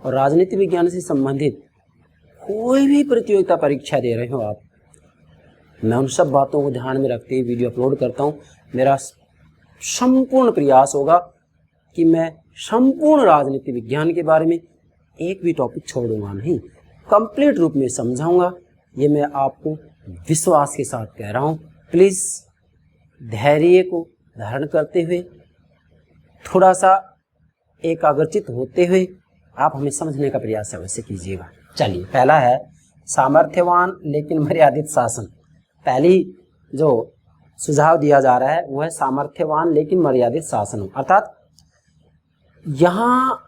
और राजनीति विज्ञान से संबंधित कोई भी प्रतियोगिता परीक्षा दे रहे हो आप, मैं उन सब बातों को ध्यान में रखते हुए वीडियो अपलोड करता हूँ। मेरा संपूर्ण प्रयास होगा कि मैं संपूर्ण राजनीति विज्ञान के बारे में एक भी टॉपिक छोड़ूंगा नहीं, कंप्लीट रूप में समझाऊंगा। ये मैं आपको विश्वास के साथ कह रहा हूँ। प्लीज़ धैर्य को धारण करते हुए थोड़ा सा एकाग्रचित होते हुए आप हमें समझने का प्रयास अवश्य कीजिएगा। चलिए, पहला है सामर्थ्यवान लेकिन मर्यादित शासन। पहली जो सुझाव दिया जा रहा है वो है सामर्थ्यवान लेकिन मर्यादित शासन। अर्थात यहाँ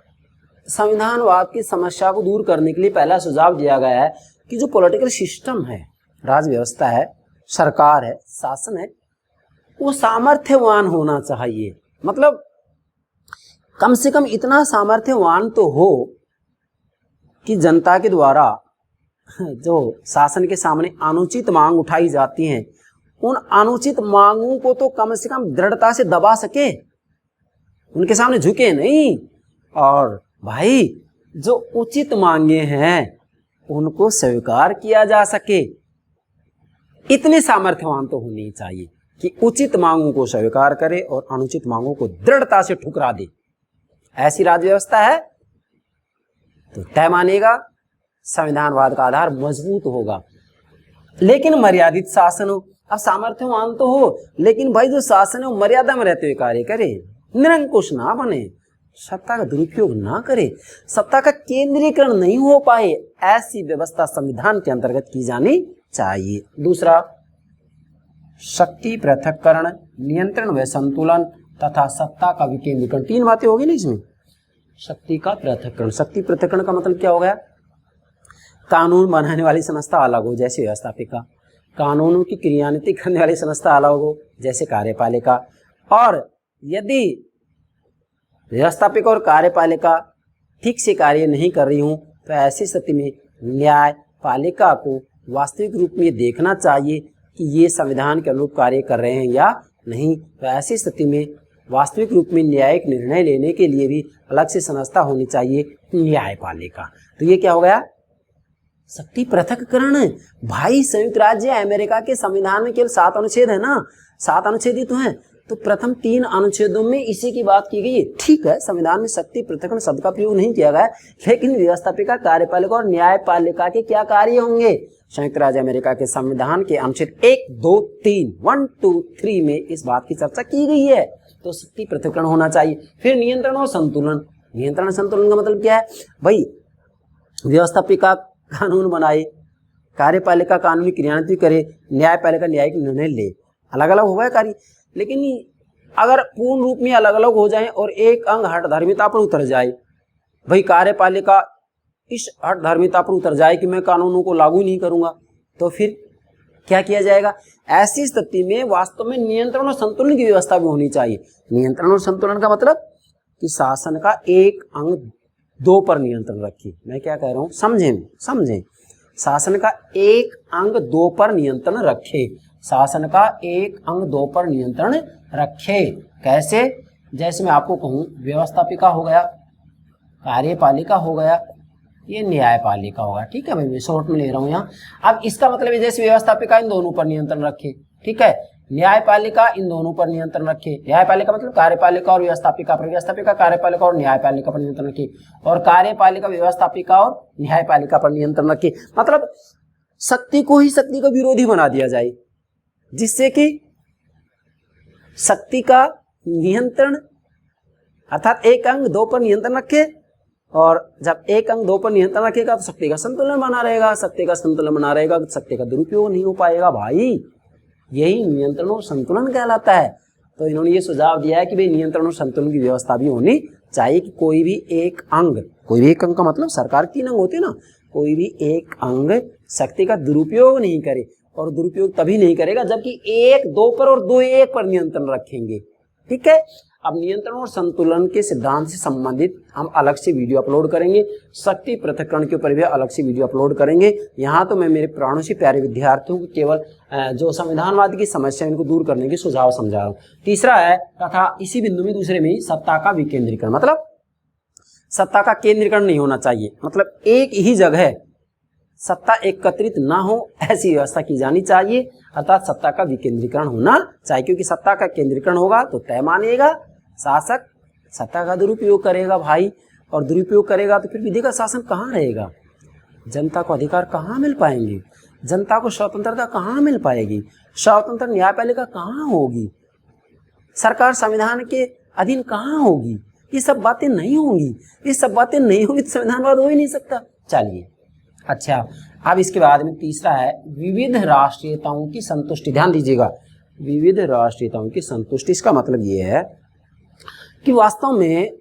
संविधानवाद की समस्या को दूर करने के लिए पहला सुझाव दिया गया है कि जो पॉलिटिकल सिस्टम है, राज व्यवस्था है, सरकार है, शासन है, वो सामर्थ्यवान होना चाहिए। मतलब कम से कम इतना सामर्थ्यवान तो हो कि जनता के द्वारा जो शासन के सामने अनुचित मांग उठाई जाती हैं उन अनुचित मांगों को तो कम से कम दृढ़ता से दबा सके, उनके सामने झुके नहीं, और भाई जो उचित मांगे हैं उनको स्वीकार किया जा सके। इतने सामर्थ्यवान तो होनी चाहिए कि उचित मांगों को स्वीकार करे और अनुचित मांगों को दृढ़ता से ठुकरा दे। ऐसी राज्य व्यवस्था है तो तय मानेगा संविधानवाद का आधार मजबूत होगा। लेकिन मर्यादित शासन हो, अब सामर्थ्यवान तो हो लेकिन भाई जो शासन है वो मर्यादा में रहते हुए कार्य करे, निरंकुश ना बने। सत्ता का दुरुपयोग ना करे, सत्ता का केंद्रीकरण नहीं हो पाए, ऐसी व्यवस्था संविधान के अंतर्गत की जानी चाहिए। दूसरा, शक्ति पृथक्करण, नियंत्रण व संतुलन तथा सत्ता का विकेंद्रीकरण। तीन बातें होगी ना इसमें। शक्ति का पृथक्करण, शक्ति पृथक्करण का मतलब क्या हो गया? कानून बनाने वाली संस्था अलग हो जैसे व्यवस्थापिका, कानूनों की क्रियान्वित करने वाली संस्था अलग हो जैसे कार्यपालिका, और यदि व्यवस्थापिका और कार्यपालिका ठीक से कार्य नहीं कर रही हूँ तो ऐसी स्थिति में न्यायपालिका को वास्तविक रूप में देखना चाहिए कि ये संविधान के अनुरूप कार्य कर रहे हैं या नहीं। तो ऐसी स्थिति में वास्तविक रूप में न्यायिक निर्णय लेने के लिए भी अलग से संस्था होनी चाहिए, न्यायपालिका। तो ये क्या हो गया? शक्ति पृथक्करण। भाई संयुक्त राज्य अमेरिका के संविधान में केवल 7 अनुच्छेद है ना, 7 अनुच्छेद ही तो हैं, तो प्रथम 3 अनुच्छेदों में इसी की बात की गई है। ठीक है, संविधान में शक्ति पृथक्करण शब्द का प्रयोग नहीं किया गया, लेकिन व्यवस्थापिका, कार्यपालिका और न्यायपालिका के क्या कार्य होंगे? संयुक्त राज्य अमेरिका के संविधान के अनुच्छेद 1, 2, 3, 1, 2, 3 में इस बात की चर्चा की गई है। तो शक्ति पृथक्करण होना चाहिए। फिर नियंत्रण और संतुलन। नियंत्रण संतुलन का मतलब क्या है? भाई व्यवस्थापिका कानून बनाए, कार्यपालिका कानूनी क्रियान्वित करे, न्यायपालिका न्यायिक निर्णय ले। अलग अलग हो गया कार्य, लेकिन अगर पूर्ण रूप में अलग अलग हो जाए और एक अंग हठधर्मिता पर उतर जाए, भाई कार्यपालिका इस हठधर्मिता पर उतर जाए कि मैं कानूनों को लागू नहीं करूंगा, तो फिर क्या किया जाएगा? ऐसी स्थिति में वास्तव में नियंत्रण और संतुलन की व्यवस्था भी होनी चाहिए। नियंत्रण और संतुलन का मतलब कि शासन का एक अंग 2 पर नियंत्रण रखे। मैं क्या कह रहा हूं, समझें। शासन का एक अंग 2 पर नियंत्रण रखे, शासन का एक अंग 2 पर नियंत्रण रखे। कैसे? जैसे मैं आपको कहूं, व्यवस्थापिका हो गया, कार्यपालिका हो गया, ये न्यायपालिका होगा। ठीक है भाई, मैं शॉर्ट में ले रहा हूं यहाँ। अब इसका मतलब है जैसे व्यवस्थापिका इन दोनों पर नियंत्रण रखे, ठीक है, न्यायपालिका इन दोनों पर नियंत्रण रखे। न्यायपालिका मतलब कार्यपालिका और व्यवस्थापिका पर, व्यवस्थापिका कार्यपालिका और न्यायपालिका पर नियंत्रण रखे, और कार्यपालिका व्यवस्थापिका और न्यायपालिका पर नियंत्रण रखे। मतलब शक्ति को ही शक्ति का विरोधी बना दिया जाए, जिससे कि शक्ति का नियंत्रण अर्थात एक अंग 2 पर नियंत्रण रखे, और जब एक अंग 2 पर नियंत्रण रखेगा तो शक्ति का संतुलन बना रहेगा। शक्ति का संतुलन बना रहेगा तो शक्ति का दुरुपयोग नहीं हो पाएगा। भाई यही नियंत्रण और संतुलन कहलाता है। तो इन्होंने ये सुझाव दिया है कि भाई नियंत्रण और संतुलन की व्यवस्था भी होनी चाहिए, कि कोई भी एक अंग का मतलब सरकार 3 अंग होते हैं ना, कोई भी एक अंग शक्ति का दुरुपयोग नहीं करे, और दुरुपयोग तभी नहीं करेगा जबकि 1 2 पर और 2 1 पर नियंत्रण रखेंगे। ठीक है, अब नियंत्रण और संतुलन के सिद्धांत से संबंधित हम अलग से वीडियो अपलोड करेंगे, शक्ति पृथक्करण के ऊपर भी अलग से वीडियो अपलोड करेंगे। यहाँ तो मैं मेरे प्राणों से प्यारे विद्यार्थियों को केवल जो संविधानवाद की समस्या है इनको दूर करने के सुझाव समझा रहा हूँ। तीसरा है तथा इसी बिंदु में दूसरे में सत्ता का विकेंद्रीकरण, मतलब सत्ता का केंद्रीकरण नहीं होना चाहिए, मतलब एक ही जगह सत्ता एकत्रित ना हो ऐसी व्यवस्था की जानी चाहिए, अर्थात सत्ता का विकेंद्रीकरण होना चाहिए। क्योंकि सत्ता का केंद्रीकरण होगा तो तय मानेगा शासक सत्ता का दुरुपयोग करेगा भाई, और दुरुपयोग करेगा तो फिर विधि का शासन कहाँ रहेगा? जनता को अधिकार कहाँ मिल पाएंगे? जनता को स्वतंत्रता कहाँ मिल पाएगी? स्वतंत्र न्यायपालिका कहाँ होगी? सरकार संविधान के अधीन कहाँ होगी? ये सब बातें नहीं होंगी। ये सब बातें नहीं होंगी तो संविधानवाद हो ही नहीं सकता। चलिए, अच्छा, अब इसके बाद में तीसरा है विविध राष्ट्रीयताओं की संतुष्टि। ध्यान दीजिएगा, विविध राष्ट्रीयताओं की संतुष्टि, इसका मतलब ये है कि वास्तव में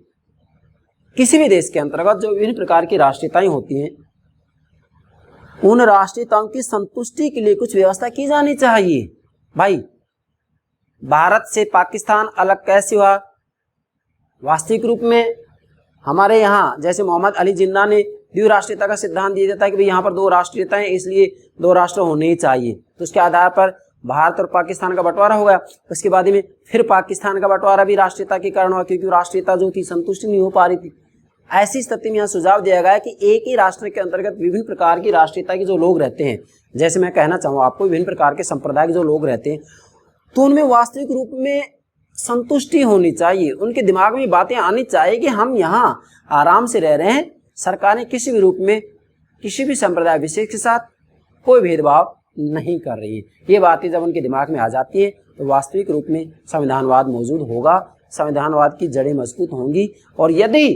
किसी भी देश के अंतर्गत जो विभिन्न प्रकार की राष्ट्रीयताएं होती हैं, उन राष्ट्रीयताओं की संतुष्टि के लिए कुछ व्यवस्था की जानी चाहिए। भाई भारत से पाकिस्तान अलग कैसे हुआ? वास्तविक रूप में हमारे यहाँ जैसे मोहम्मद अली जिन्ना ने द्विराष्ट्रीयता का सिद्धांत दिया जाता है कि भाई यहाँ पर 2 राष्ट्रीयताएं, इसलिए 2 राष्ट्र होने ही चाहिए। तो उसके आधार पर भारत और पाकिस्तान का बंटवारा हो गया। उसके बाद में फिर पाकिस्तान का बंटवारा भी राष्ट्रीयता के कारण हुआ, क्योंकि राष्ट्रीयता जो थी संतुष्टि नहीं हो पा रही थी। ऐसी स्थिति में यहाँ सुझाव दिया गया है कि एक ही राष्ट्र के अंतर्गत विभिन्न प्रकार की राष्ट्रीयता के जो लोग रहते हैं, जैसे मैं कहना चाहूँ आपको, विभिन्न प्रकार के संप्रदाय के जो लोग रहते हैं, तो उनमें वास्तविक रूप में संतुष्टि होनी चाहिए। उनके दिमाग में बातें आनी चाहिए कि हम यहाँ आराम से रह रहे हैं, सरकारें किसी भी रूप में किसी भी संप्रदाय विशेष के साथ कोई भेदभाव नहीं कर रही है। ये बातें जब उनके दिमाग में आ जाती है तो वास्तविक रूप में संविधानवाद मौजूद होगा, संविधानवाद की जड़ें मजबूत होंगी। और यदि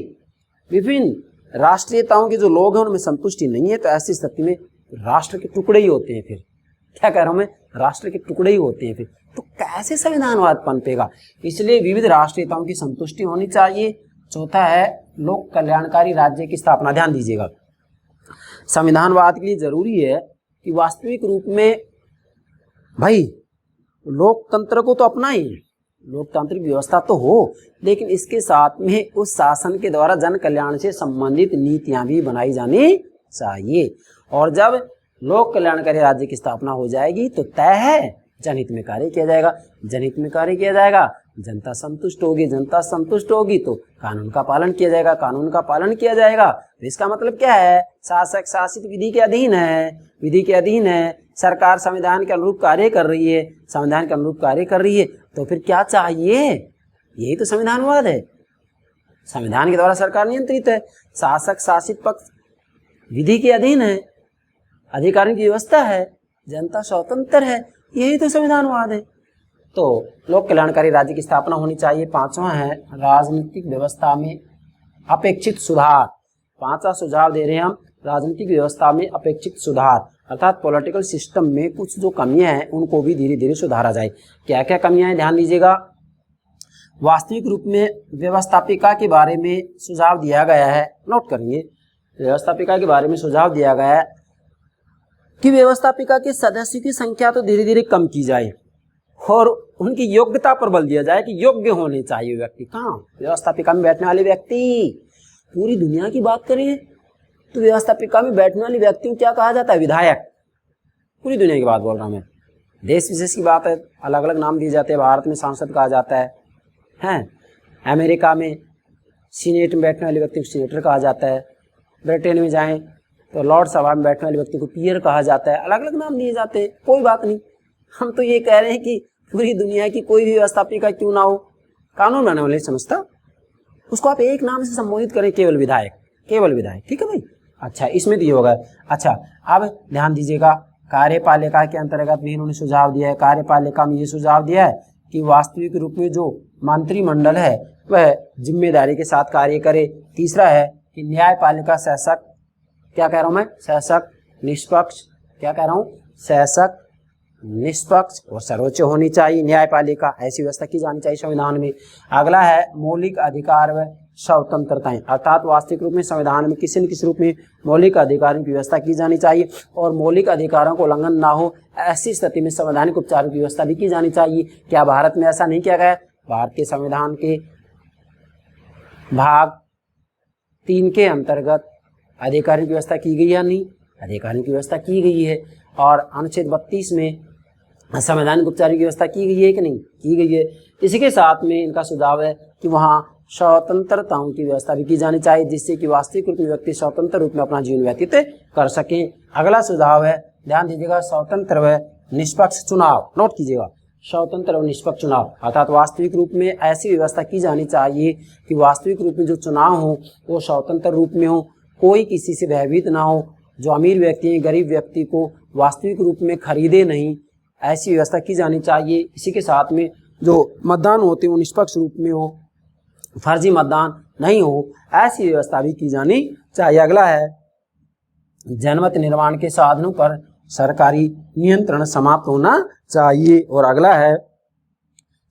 विभिन्न राष्ट्रीयताओं के जो लोग हैं उनमें संतुष्टि नहीं है तो ऐसी स्थिति में राष्ट्र के टुकड़े ही होते हैं। फिर क्या कह रहा हूं मैं, राष्ट्र के टुकड़े ही होते हैं फिर, तो कैसे संविधानवाद पनपेगा। इसलिए विविध राष्ट्रीयताओं की संतुष्टि होनी चाहिए। चौथा है लोक कल्याणकारी राज्य की स्थापना। ध्यान दीजिएगा, संविधानवाद के लिए जरूरी है कि वास्तविक रूप में भाई लोकतंत्र को तो अपना ही, लोकतांत्रिक व्यवस्था तो हो, लेकिन इसके साथ में उस शासन के द्वारा जन कल्याण से संबंधित नीतियां भी बनाई जानी चाहिए। और जब लोक कल्याणकारी राज्य की स्थापना हो जाएगी तो तय है जनहित में कार्य किया जाएगा। जनहित में कार्य किया जाएगा, जनता संतुष्ट होगी, जनता संतुष्ट होगी तो कानून का पालन किया जाएगा, कानून का पालन किया जाएगा तो इसका मतलब क्या है, शासक शासित विधि के अधीन है, विधि के अधीन है, सरकार संविधान के अनुरूप कार्य कर रही है, संविधान के अनुरूप कार्य कर रही है, तो फिर क्या चाहिए, यही तो संविधानवाद है। संविधान के द्वारा सरकार नियंत्रित है, शासक शासित पक्ष विधि के अधीन है, अधिकारों की व्यवस्था है, जनता स्वतंत्र है, यही तो संविधानवाद है। तो लोक कल्याणकारी राज्य की स्थापना होनी चाहिए। पांचवा है राजनीतिक व्यवस्था में अपेक्षित सुधार। पांचवा सुझाव दे रहे हैं हम, राजनीतिक व्यवस्था में अपेक्षित सुधार, अर्थात पॉलिटिकल सिस्टम में कुछ जो कमियां हैं उनको भी धीरे धीरे सुधारा जाए। क्या क्या कमियां हैं, ध्यान दीजिएगा। वास्तविक रूप में व्यवस्थापिका के बारे में सुझाव दिया गया है, नोट करेंगे, व्यवस्थापिका के बारे में सुझाव दिया गया है कि व्यवस्थापिका के सदस्यों की संख्या तो धीरे धीरे कम की जाए और उनकी योग्यता पर बल दिया जाए कि योग्य होने चाहिए व्यक्ति। कहाँ, व्यवस्थापिका में बैठने वाले व्यक्ति। पूरी दुनिया की बात करें तो व्यवस्थापिका में बैठने वाले व्यक्ति को क्या कहा जाता है, विधायक। पूरी दुनिया की बात बोल रहा हूं मैं, देश विशेष की बात है, अलग अलग नाम दिए जाते हैं। भारत में सांसद कहा जाता है, अमेरिका में सीनेट में बैठने वाले व्यक्ति को सीनेटर कहा जाता है, ब्रिटेन में जाएं तो लॉर्ड सभा में बैठने वाले व्यक्ति को पीयर कहा जाता है, अलग अलग नाम दिए जाते हैं, कोई बात नहीं। हम तो ये कह रहे हैं कि पूरी दुनिया की कोई भी व्यवस्थापिका क्यों ना हो, कानून बनाने वाले समझता, उसको आप एक नाम से संबोधित करें, केवल विधायक, केवल विधायक, ठीक है भाई। अच्छा, इसमें तो ये होगा। अच्छा, अब ध्यान दीजिएगा, कार्यपालिका के अंतर्गत भी इन्होंने सुझाव दिया है। कार्यपालिका में ये सुझाव दिया है कि वास्तविक रूप में जो मंत्रिमंडल है वह जिम्मेदारी के साथ कार्य करे। तीसरा है कि न्यायपालिका सशक्त, क्या कह रहा हूं मैं, सशक्त, निष्पक्ष, क्या कह रहा हूं, सशक्त, निष्पक्ष और सर्वोच्च होनी चाहिए न्यायपालिका, ऐसी व्यवस्था की जानी चाहिए संविधान में। अगला है मौलिक अधिकार व स्वतंत्रताएं, अर्थात वास्तविक रूप में संविधान में किसी न किसी रूप में मौलिक अधिकारों की व्यवस्था की जानी चाहिए और मौलिक अधिकारों को उल्लंघन ना हो, ऐसी स्थिति में संवैधानिक उपचारों की व्यवस्था भी की जानी चाहिए। क्या भारत में ऐसा नहीं किया गया? भारत के संविधान के भाग 3 के अंतर्गत अधिकारों की व्यवस्था की गई या नहीं? अधिकारों की व्यवस्था की गई है। और अनुच्छेद 32 में संवैधानिक उपचारों की व्यवस्था की गई है कि नहीं? की गई है। इसी के साथ में इनका सुझाव है कि वहाँ स्वतंत्रताओं की व्यवस्था भी की जानी चाहिए, जिससे कि वास्तविक रूप में व्यक्ति स्वतंत्र रूप में अपना जीवन व्यतीत कर सकें। अगला सुझाव है, ध्यान दीजिएगा, स्वतंत्र व निष्पक्ष चुनाव, नोट कीजिएगा, स्वतंत्र और निष्पक्ष चुनाव, अर्थात वास्तविक रूप में ऐसी व्यवस्था की जानी चाहिए कि वास्तविक रूप में जो चुनाव हो वो स्वतंत्र रूप में हो, कोई किसी से भयभीत ना हो, जो अमीर व्यक्ति हैं गरीब व्यक्ति को वास्तविक रूप में खरीदे नहीं, ऐसी व्यवस्था की जानी चाहिए। इसी के साथ में जो मतदान होते हैं वो निष्पक्ष रूप में हो, फर्जी मतदान नहीं हो, ऐसी व्यवस्था भी की जानी चाहिए। अगला है जनमत निर्माण के साधनों पर सरकारी नियंत्रण समाप्त होना चाहिए। और अगला है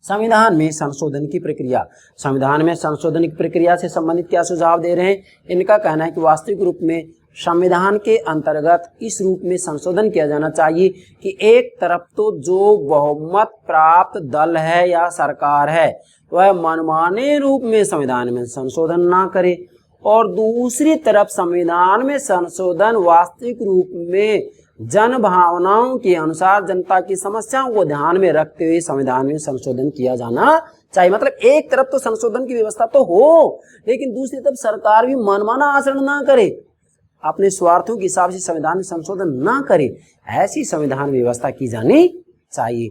संविधान में संशोधन की प्रक्रिया। संविधान में संशोधन की प्रक्रिया से संबंधित क्या सुझाव दे रहे हैं? इनका कहना है कि वास्तविक रूप में संविधान के अंतर्गत इस रूप में संशोधन किया जाना चाहिए कि एक तरफ तो जो बहुमत प्राप्त दल है या सरकार है वह मनमाने रूप में संविधान में संशोधन ना करे, और दूसरी तरफ संविधान में संशोधन वास्तविक रूप में जन भावनाओं के अनुसार जनता की समस्याओं को ध्यान में रखते हुए संविधान में संशोधन किया जाना चाहिए। मतलब एक तरफ तो संशोधन की व्यवस्था तो हो, लेकिन दूसरी तरफ सरकार भी मनमाना आचरण ना करे, अपने स्वार्थों के हिसाब से संविधान में संशोधन ना करे, ऐसी संविधान व्यवस्था की जानी चाहिए।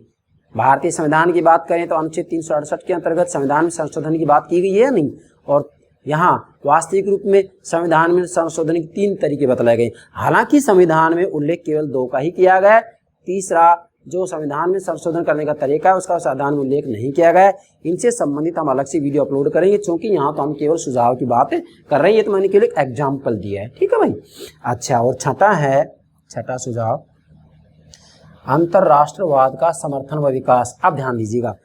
भारतीय संविधान की बात करें तो अनुच्छेद 368 के अंतर्गत संविधान में संशोधन की बात की गई है नहीं, और यहाँ वास्तविक रूप में संविधान में संशोधन के 3 तरीके बतलाए गए। हालांकि संविधान में उल्लेख केवल 2 का ही किया गया है, तीसरा जो संविधान में संशोधन करने का तरीका है उसका संविधान में उल्लेख नहीं किया गया है। इनसे संबंधित हम अलग से वीडियो अपलोड करेंगे, क्योंकि यहाँ तो हम केवल सुझाव की बात कर रहे हैं। ये तो मैंने केवल एक एग्जाम्पल दिया है, ठीक है भाई। अच्छा, और छठा सुझाव, अंतरराष्ट्रवाद का समर्थन व विकास। अब ध्यान दीजिएगा,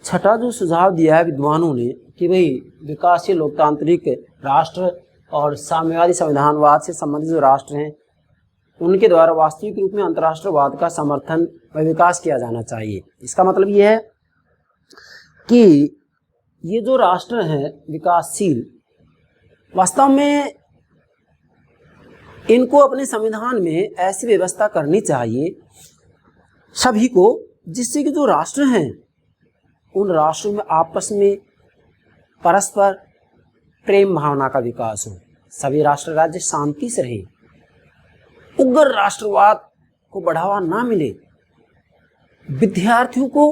छठा जो सुझाव दिया है विद्वानों ने कि भाई विकासशील लोकतांत्रिक राष्ट्र और साम्यवादी संविधानवाद से संबंधित जो राष्ट्र हैं उनके द्वारा वास्तविक रूप में अंतर्राष्ट्रवाद का समर्थन व विकास किया जाना चाहिए। इसका मतलब ये है कि ये जो राष्ट्र हैं विकासशील, वास्तव में इनको अपने संविधान में ऐसी व्यवस्था करनी चाहिए सभी को, जिससे कि जो राष्ट्र हैं उन राष्ट्रों में आपस में परस्पर प्रेम भावना का विकास हो, सभी राष्ट्र राज्य शांति से रहे, उग्र राष्ट्रवाद को बढ़ावा ना मिले, विद्यार्थियों को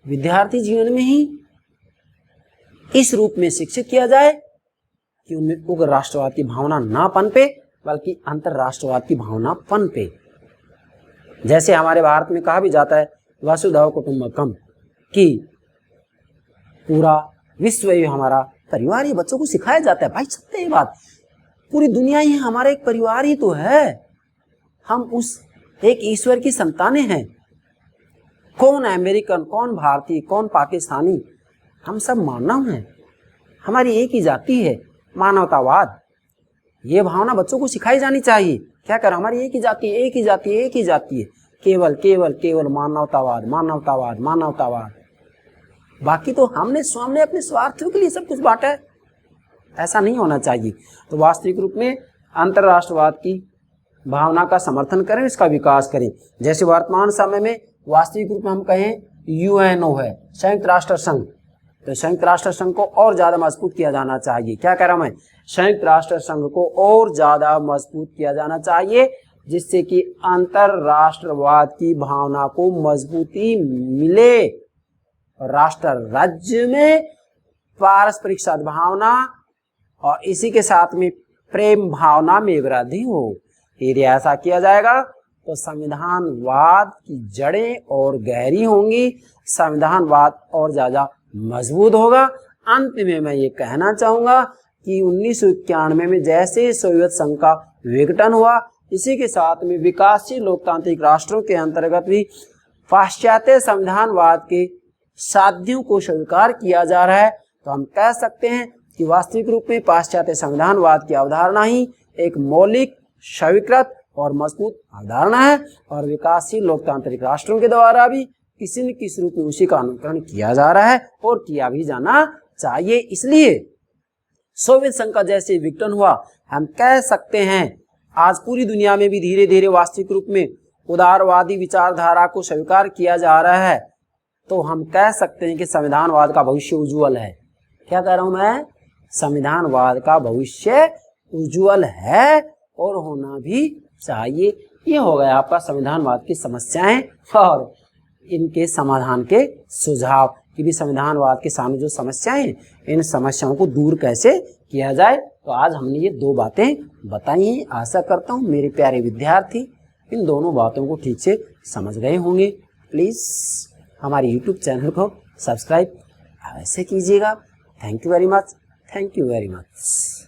विद्यार्थी जीवन में ही इस रूप में शिक्षित किया जाए कि उनमें उग्र राष्ट्रवाद की भावना ना पनपे, बल्कि अंतरराष्ट्रवाद की भावना पनपे। जैसे हमारे भारत में कहा भी जाता है वसुधैव कुटुंबकम, कि पूरा विश्व ही हमारा परिवार, ये बच्चों को सिखाया जाता है। भाई सत्य है बात, पूरी दुनिया ही हमारा एक परिवार ही तो है, हम उस एक ईश्वर की संतानें हैं। कौन अमेरिकन, कौन भारतीय, कौन पाकिस्तानी, हम सब मानव हैं, हमारी एक ही जाति है। मानवतावाद, ये भावना बच्चों को सिखाई जानी चाहिए। क्या कर, हमारी एक ही जाति, एक ही जाति, एक ही जाति है, केवल केवल केवल मानवतावाद, मानवतावाद, मानवतावाद। बाकी तो हमने सामने अपने स्वार्थों के लिए सब कुछ बांटा है, ऐसा नहीं होना चाहिए। तो वास्तविक रूप में अंतरराष्ट्रवाद की भावना का समर्थन करें, इसका विकास करें। जैसे वर्तमान समय में वास्तविक रूप में हम कहें यूएनओ है, संयुक्त राष्ट्र संघ, तो संयुक्त राष्ट्र संघ को और ज़्यादा मजबूत किया जाना चाहिए। क्या कह रहा हूं मैं, संयुक्त राष्ट्र संघ को और ज़्यादा मजबूत किया जाना चाहिए, जिससे कि अंतरराष्ट्रवाद की भावना को मजबूती मिले, राष्ट्र राज्य में पारस्परिक सद्भावना और इसी के साथ में प्रेम भावना में वृद्धि हो। यदि ऐसा किया जाएगा तो संविधानवाद की जड़ें और गहरी होंगी, संविधानवाद और ज़्यादा मजबूत होगा। अंत में मैं ये कहना चाहूँगा कि 1991 में जैसे सोवियत संघ का विघटन हुआ, इसी के साथ में विकासशील लोकतांत्रिक राष्ट्रों के अंतर्गत भी पाश्चात्य संविधानवाद के साध्यों को स्वीकार किया जा रहा है। तो हम कह सकते हैं कि वास्तविक रूप में पाश्चात्य संविधानवाद की अवधारणा ही एक मौलिक, स्वीकृत और मजबूत अवधारणा है, और विकासशील लोकतांत्रिक राष्ट्रों के द्वारा भी किसी न किसी रूप में उसी का अनुकरण किया जा रहा है और किया भी जाना चाहिए। इसलिए सोवियत संघ का जैसे विघटन हुआ, हम कह सकते हैं आज पूरी दुनिया में भी धीरे धीरे वास्तविक रूप में उदारवादी विचारधारा को स्वीकार किया जा रहा है। तो हम कह सकते हैं कि संविधानवाद का भविष्य उज्जवल है। क्या कह रहा हूं मैं, संविधानवाद का भविष्य उज्जवल है और होना भी चाहिए। ये हो गया आपका संविधानवाद की समस्याएं और इनके समाधान के सुझाव, कि भी संविधानवाद के सामने जो समस्याएं हैं, इन समस्याओं को दूर कैसे किया जाए। तो आज हमने ये दो बातें बताई हैं। आशा करता हूँ मेरे प्यारे विद्यार्थी इन दोनों बातों को ठीक से समझ गए होंगे। प्लीज़ हमारे यूट्यूब चैनल को सब्सक्राइब अवश्य कीजिएगा। Thank you very much. Thank you very much.